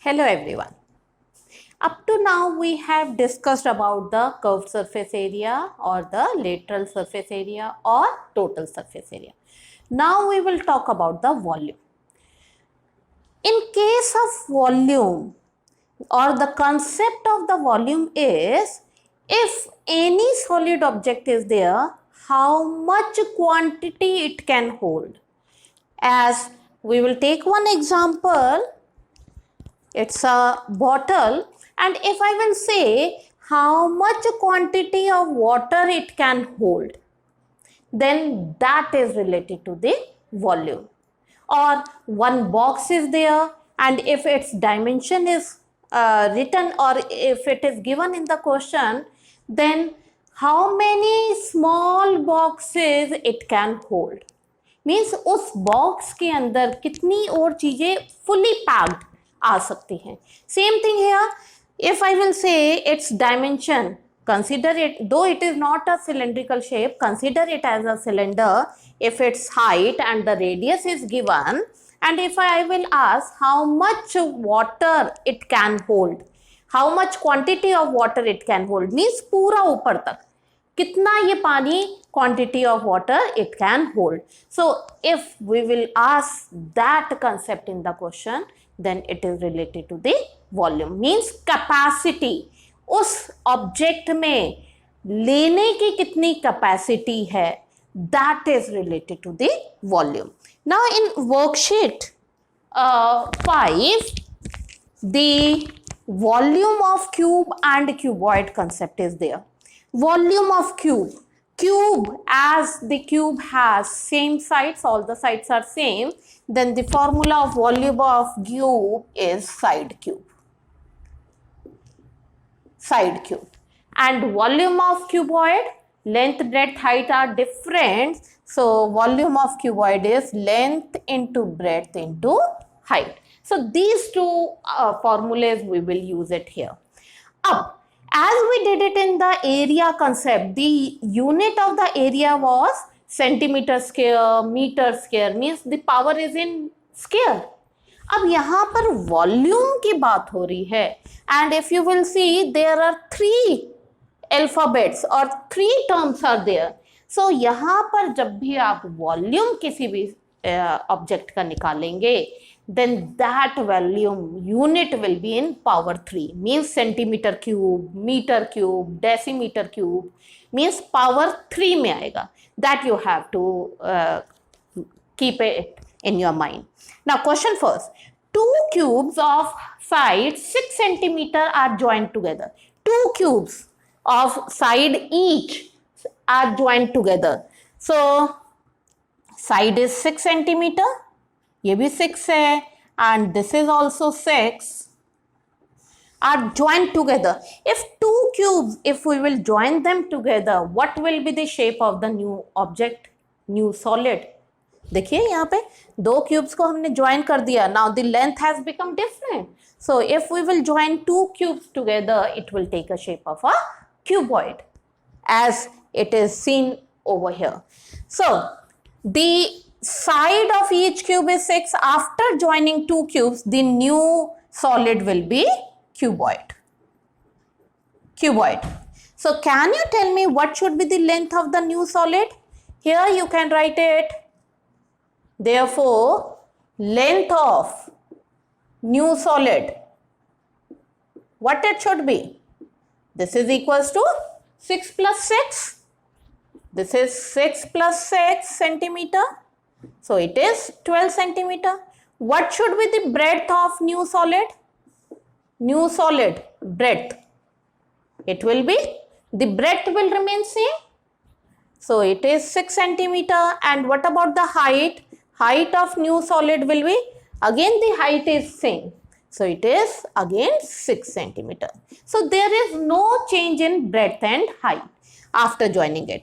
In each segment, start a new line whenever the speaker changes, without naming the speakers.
Hello everyone. Up to now we have discussed about the curved surface area or the lateral surface area or total surface area. Now we will talk about the volume. In case of volume or the concept of the volume is if any solid object is there, how much quantity it can hold. As we will take one example, it's a bottle, and if I will say how much quantity of water it can hold, then that is related to the volume. Or one box is there, and if its dimension is written or if it is given in the question, then how many small boxes it can hold. Means उस box के अंदर कितनी और चीजें fully packed आ सकती हैं. Same thing here, if I will say it's dimension, consider it, though it is not a cylindrical shape, consider it as a cylinder if its height and the radius is given, and if I will ask how much water it can hold, how much quantity of water it can hold, means पूरा ऊपर तक कितना ये पानी quantity of water it can hold. So if we will ask that concept in the question, then it is related to the volume, means capacity. उस object में लेने की कितनी कैपेसिटी है, that is related to the volume. Now in worksheet 5 the volume of cube and cuboid concept is there. Volume of cube, as the cube has same sides, all the sides are same, then the formula of volume of cube is side cube, and volume of cuboid, length, breadth, height are different, so volume of cuboid is length into breadth into height. So these two formulas we will use it here. Up, as we did it in the area concept, the unit of the area was centimeter square, meter square, means the power is in square. अब यहाँ पर volume की बात हो रही है, and if you will see there are 3 alphabets और 3 terms are there. सो यहाँ पर जब भी आप वॉल्यूम किसी भी ऑब्जेक्ट का निकालेंगे, then that volume unit will be in power 3, means centimeter cube, meter cube, decimeter cube, means power 3 में आएगा. That you have to keep it in your mind. Now question first, 2 cubes of side 6 centimeter are joined together. 2 cubes of side each are joined together. So side is 6 centimeter, ये भी 6 है, and this is also 6, are joined together. If 2 cubes, if we will join them together, what will be the shape of the new object, new solid? देखिए यहाँ पे 2 cubes को हमने join कर दिया. Now the length has become different, so if we will join 2 cubes together, it will take a shape of a cuboid as it is seen over here. So the side of each cube is 6. After joining 2 cubes, the new solid will be cuboid. So can you tell me what should be the length of the new solid? Here you can write it. Therefore, length of new solid, what it should be? This is equals to 6 plus 6. This is 6 plus 6 centimeter. So it is 12 centimeter. What should be the breadth of new solid? New solid breadth. It will be, the breadth will remain same. So it is 6 centimeter. And what about the height? Height of new solid will be, again the height is same. So it is again 6 centimeter. So there is no change in breadth and height after joining it.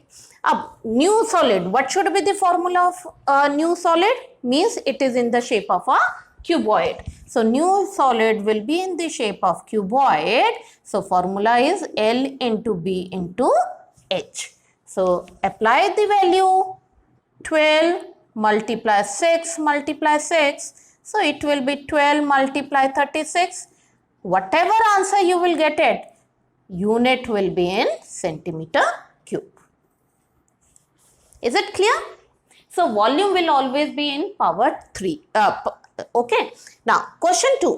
New solid, what should be the formula of new solid? Means it is in the shape of a cuboid. So new solid will be in the shape of cuboid. So formula is L into B into H. So apply the value 12 multiply 6 multiply 6. So it will be 12 multiply 36. Whatever answer you will get it, unit will be in centimeter cube. Is it clear? So volume will always be in power 3. Okay. Now question 2.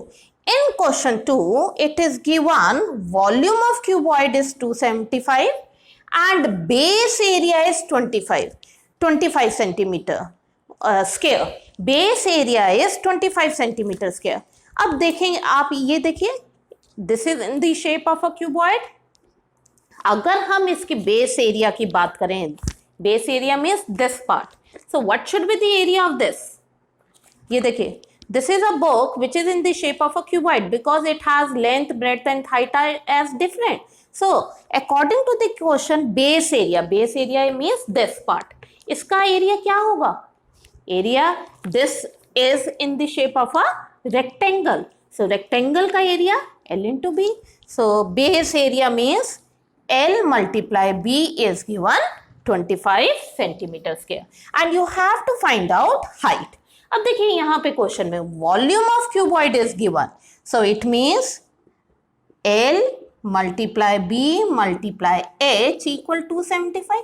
In question 2, it is given volume of cuboid is 275 and base area is 25 centimeter square. Base area is 25 centimeter square. अब देखेंगे आप, ये देखिए, this is in the shape of a cuboid. अगर हम इसकी base area की बात करें, base area means this part, so what should be the area of this? ये देखिए, this is a book which is in the shape of a cuboid because it has length, breadth and height are as different. So according to the question, base area means this part. इसका area क्या होगा? Area, this is in the shape of a rectangle. So rectangle का area L into B. So base area means L multiply B is given 25 centimeter square. And you have to find out height. अब देखिए यहाँ पे question में volume of cuboid is given, so it means L multiply B multiply H equal 275.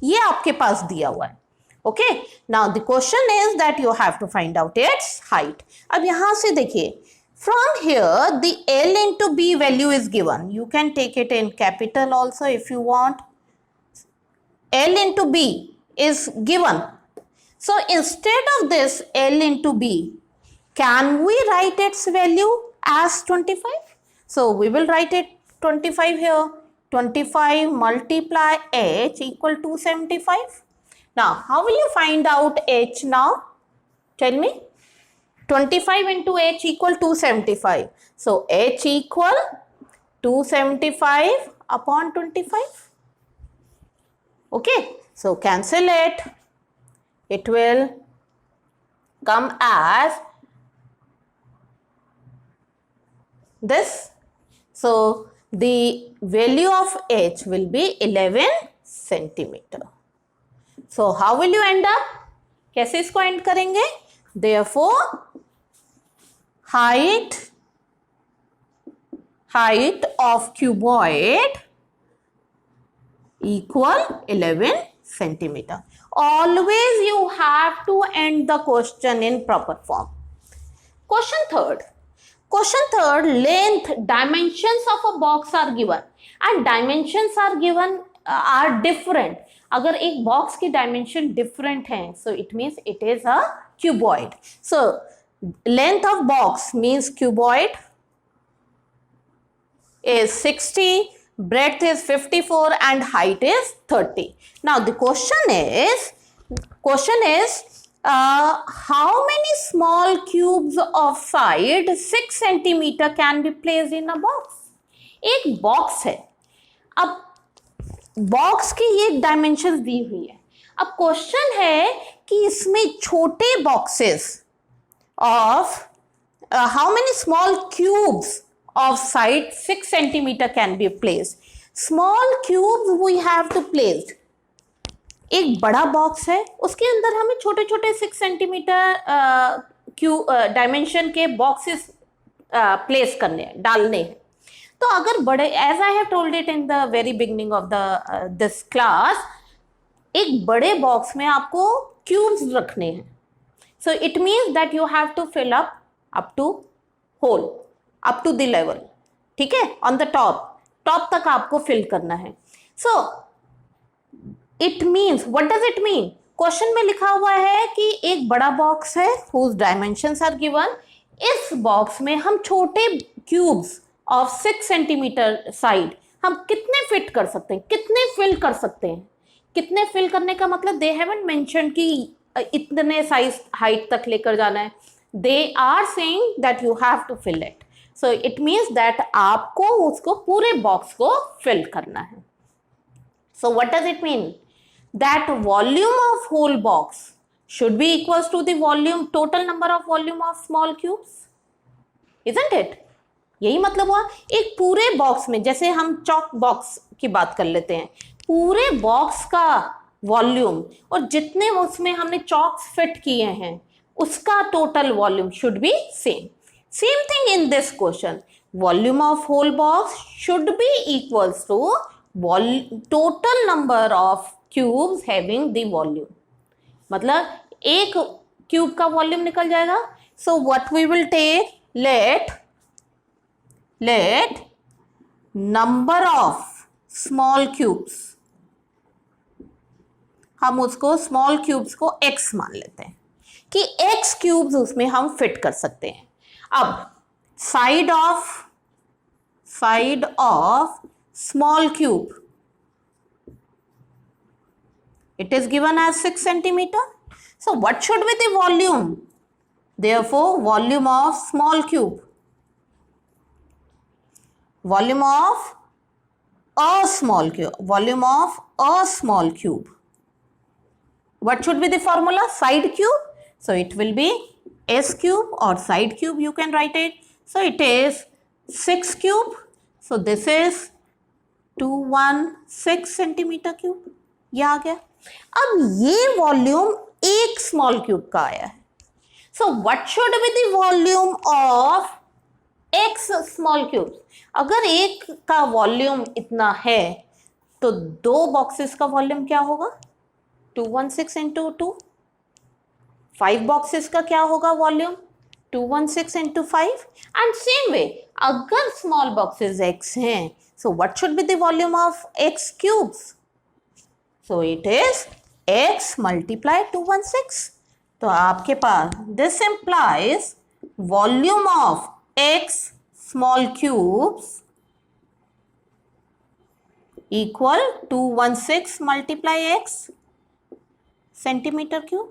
ये आपके पास दिया हुआ है. Okay, now the question is that you have to find out its height. अब यहाँ से देखिए, from here the L into B value is given. You can take it in capital also if you want. L into B is given. So instead of this L into B, can we write its value as 25? So we will write it 25 here. 25 multiply H equal to 275. Now, how will you find out H now? Tell me. 25 into H equal 275. So H equal 275 upon 25. Okay. So cancel it. It will come as this. So the value of H will be 11 centimeter. So how will you end up? कैसे इसको end करेंगे? Therefore height of cuboid equal 11 centimeter. Always you have to end the question in proper form. Question third, length, dimensions of a box are given and dimensions are given are different. अगर एक box की dimension different है, so it means it is a cuboid. So length of box means cuboid is 60, breadth is 54 and height is 30. Now the question is how many small cubes of side 6 centimeter can be placed in a box? एक box है, अब box की ये dimensions दी हुई है. अब question है कि इसमें छोटे boxes of how many small cubes of side 6 centimeter can be placed. Small cubes we have to place. एक बड़ा बॉक्स है, उसके अंदर हमें छोटे छोटे 6 सेंटीमीटर डायमेंशन के बॉक्सेस प्लेस करने हैं, डालने हैं. तो अगर बड़े, as I have told it in the very beginning of this class, एक बड़े बॉक्स में आपको क्यूब्स रखने हैं. So it means that you have to fill up to whole, up to the level. ठीक है, ऑन द टॉप तक आपको फिल करना है. So it means, what does it mean? Question में लिखा हुआ है कि एक बड़ा बॉक्स है whose dimensions are given. इस बॉक्स में हम छोटे क्यूब्स ऑफ 6 सेंटीमीटर साइड हम कितने फिट कर सकते हैं, कितने फिल कर सकते हैं. कितने फिल करने का मतलब दे हैवंट मेंशन कि इतने साइज हाइट तक लेकर जाना है. They are saying that you have to fill it. So it means that आपको उसको पूरे बॉक्स को फिल करना है. So what does it mean? That volume of whole box should be equals to the volume, total number of volume of small cubes, isn't it? यही मतलब हुआ. एक पूरे बॉक्स में, जैसे हम चॉक बॉक्स की बात कर लेते हैं, पूरे बॉक्स का वॉल्यूम और जितने उसमें हमने चॉक्स फिट किए हैं उसका total volume should be same. Same thing in this question. Volume of whole box should be equals to total number of cubes having the volume. मतलब एक क्यूब का वॉल्यूम निकल जाएगा. So what we will take, let number of small cubes, हम उसको small cubes को x मान लेते हैं कि x क्यूब्स उसमें हम फिट कर सकते हैं. अब side of small cube, it is given as 6 centimeter. So what should be the volume? Therefore, volume of small cube, volume of a small cube. What should be the formula? Side cube. So it will be S cube or side cube, you can write it. So it is 6 cube. So this is 216 centimeter cube. ये आ गया. अब ये volume एक small cube का आया है. So what should be the volume of x small cube? अगर एक का वॉल्यूम इतना है तो दो बॉक्सेस का वॉल्यूम क्या होगा? 216 इंटू 2. 5 बॉक्सेस का क्या होगा volume? 216 into 5. And same way अगर स्मॉल बॉक्सेस x हैं, so what should be the volume of x cubes? So it is x multiply 216. तो आपके पास this implies volume of x small cubes equal 216 multiply x centimeter cube.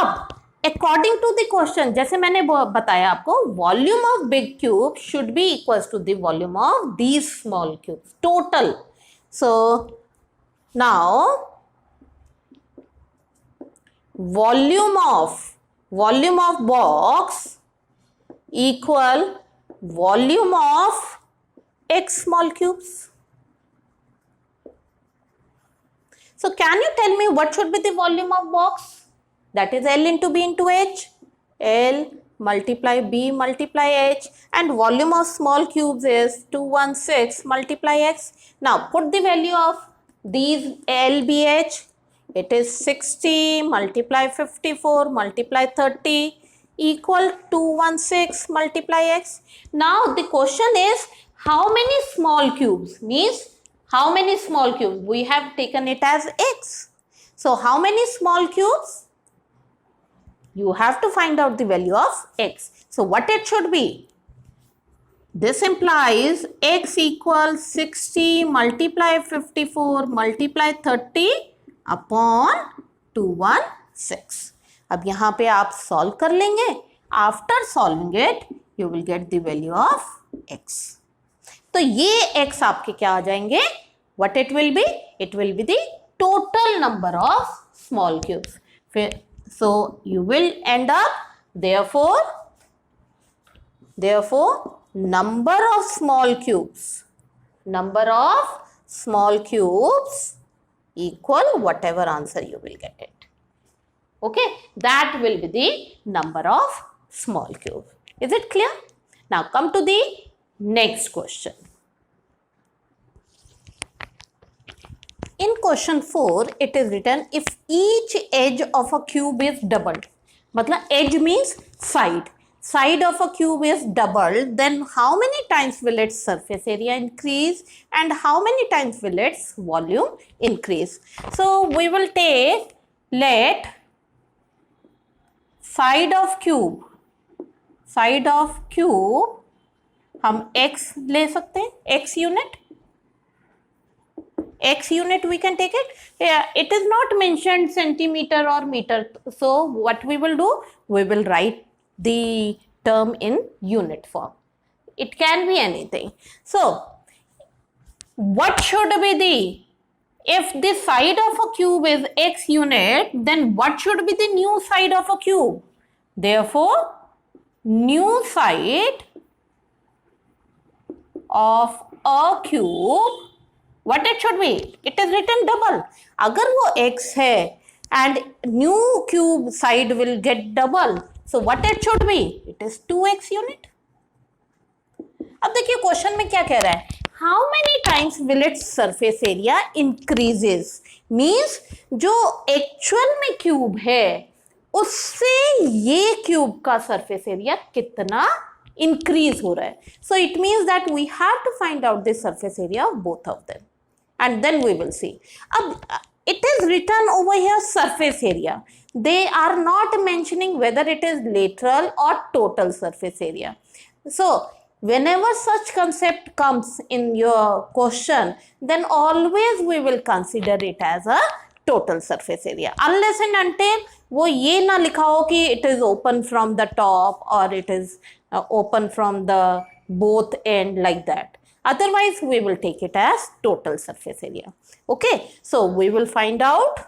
अब according to the question, जैसे मैंने बताया आपको, volume of big cube should be equals to the volume of these small cubes total. So now volume of box equal volume of x small cubes. So can you tell me what should be the volume of box? That is L into B into H. L multiply B multiply H, and volume of small cubes is 216 multiply X. Now put the value of these LBH. It is 60 multiply 54 multiply 30 equal 216 multiply X. Now the question is, how many small cubes? Means how many small cubes? We have taken it as X. So how many small cubes? You have to find out the value of X. So what it should be? This implies x equals 60 multiply 54 multiply 30 upon 216. अब यहाँ पे आप solve कर लेंगे. After solving it, you will get the value of x. तो ये x आपके क्या आ जाएंगे? What it will be? It will be the total number of small cubes. So you will end up, therefore number of small cubes equal whatever answer you will get it. Okay, that will be the number of small cube. Is it clear? Now come to the next question. In question 4, it is written, if each edge of a cube is doubled, मतलब edge means side of a cube is doubled, then how many times will its surface area increase and how many times will its volume increase? So we will take, let side of cube हम x ले सकते हैं, x unit we can take it. Yeah, it is not mentioned centimeter or meter, so what we will do, we will write the term in unit form. It can be anything. So what should be the, if the side of a cube is x unit, then what should be the new side of a cube? Therefore new side of a cube, what it should be? It is written double. अगर वो x है and new cube side will get double. So what it should be? It is 2x unit. अब देखिए question में क्या कह रहा है, how many times will its surface area increases, means जो एक्चुअल में क्यूब है उससे ये क्यूब का सरफेस एरिया कितना इंक्रीज हो रहा है. So it means that we have to find out the surface area of both of them and then we will see. It is written over here surface area. They are not mentioning whether it is lateral or total surface area. So whenever such concept comes in your question, then always we will consider it as a total surface area, unless and until वो ये ना लिखा हो कि it is open from the top or it is open from the both end like that. Otherwise, we will take it as total surface area. Okay, so we will find out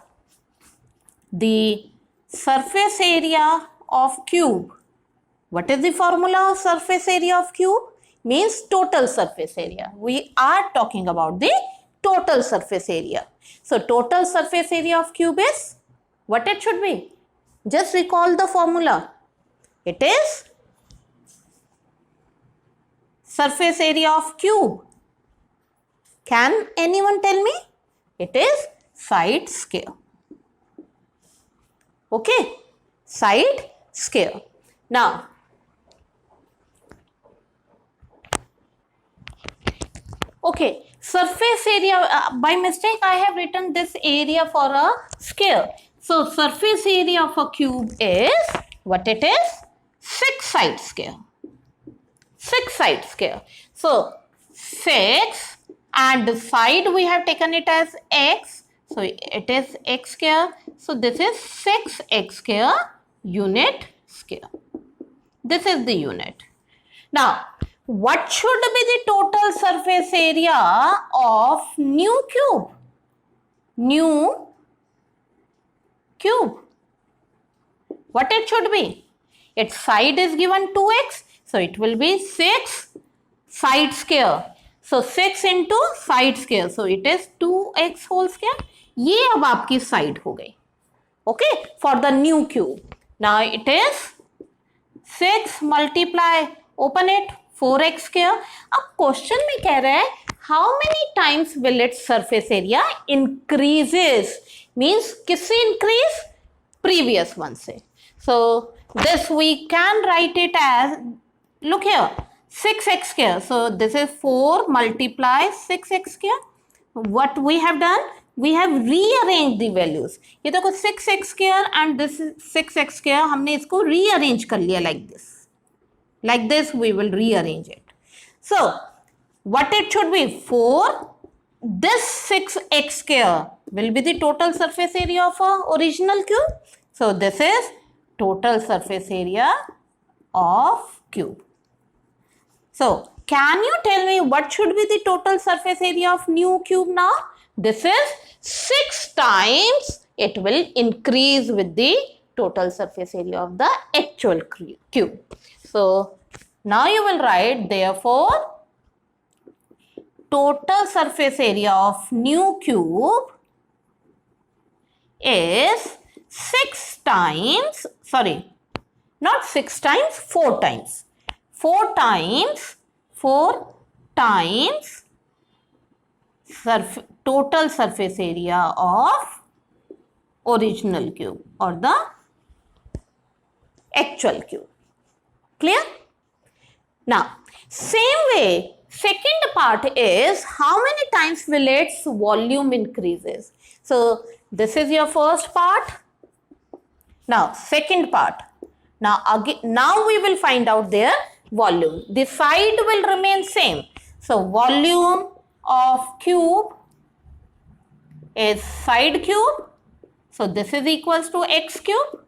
the surface area of cube. What is the formula of surface area of cube? Means total surface area. We are talking about the total surface area. So total surface area of cube is what it should be? Just recall the formula. It is surface area of cube. Can anyone tell me? It is side square. Okay, side square. Now, okay, surface area, by mistake I have written this area for a square. So surface area of a cube is what it is? 6 side square. 6 side square. So 6 and the side we have taken it as x. So it is x square. So this is 6x square unit square. This is the unit. Now what should be the total surface area of new cube? New cube. What it should be? Its side is given 2x. So it will be 6 side square. So 6 into side square. So it is 2x whole square. ये अब आपकी side हो गई. Okay, for the new cube. Now it is 6 multiply, open it, 4x square. अब question में कह रहा है how many times will its surface area increases? Means किससे increase? Previous one से. So this we can write it as, look here, 6x square. So this is 4 multiply 6x square. What we have done? We have rearranged the values. ये देखो 6x square and this is 6x square. हमने इसको rearrange कर लिया like this. Like this we will rearrange it. So what it should be? 4. This 6x square will be the total surface area of a original cube. So this is total surface area of cube. So can you tell me what should be the total surface area of new cube now? This is 6 times it will increase with the total surface area of the actual cube. So now you will write, therefore total surface area of new cube is 6 times, sorry, not 6 times, 4 times. 4 times total surface area of original cube or the actual cube. Clear? Now, same way, second part is how many times will its volume increases. So, this is your first part. Now, second part. Now, again, now we will find out their volume. The side will remain same. So, volume of cube is side cube. So, this is equals to x cube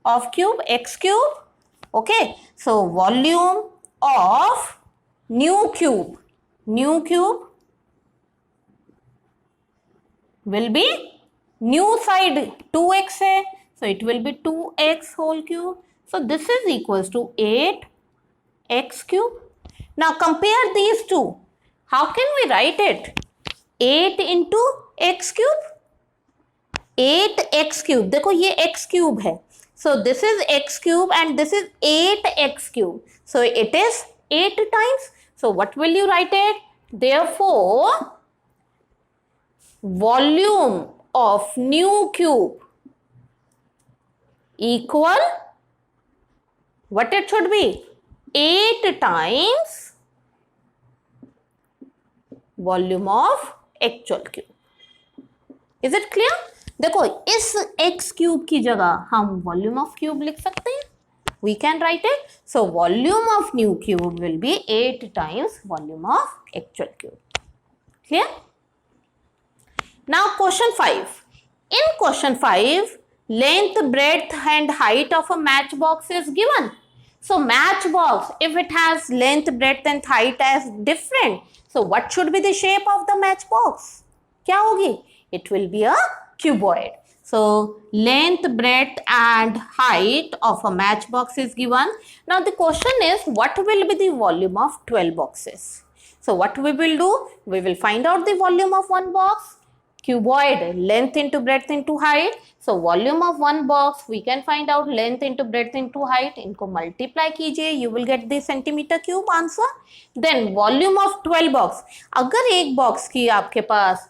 of cube, x cube. Okay. So, volume of new cube will be new side 2x hai. So, it will be 2x whole cube. So, this is equals to 8x cube. Now, compare these two. How can we write it? 8 into x cube. 8x cube, देखो ये x cube है, so this is x cube and this is 8x cube, so it is 8 times. So what will you write it? Therefore volume of new cube equal, what it should be, 8 times volume of actual cube. Is it clear? देखो इस x cube की जगह हम volume of cube लिख सकते हैं. We can write it. So volume of new cube will be 8 times volume of actual cube. Clear? Now question 5. In question 5, length, breadth and height of a matchbox is given. So matchbox, if it has length, breadth and height as different, so what should be the shape of the matchbox? क्या होगी? It will be a cuboid. So length, breadth and height of a matchbox is given. Now the question is, what will be the volume of 12 boxes? So what we will do? We will find out the volume of one box. Cuboid, length into breadth into height. So volume of one box, we can find out length into breadth into height. इनको multiply कीजिए, you will get the centimeter cube answer. Then volume of 12 box. अगर एक box की आपके पास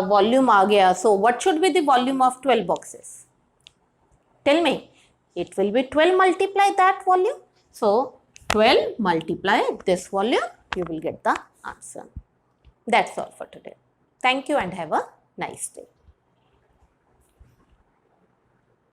volume आ गया, so what should be the volume of 12 boxes? Tell me. It will be 12 multiply that volume. So 12 multiply this volume, you will get the answer. That's all for today. Thank you and have a nice day.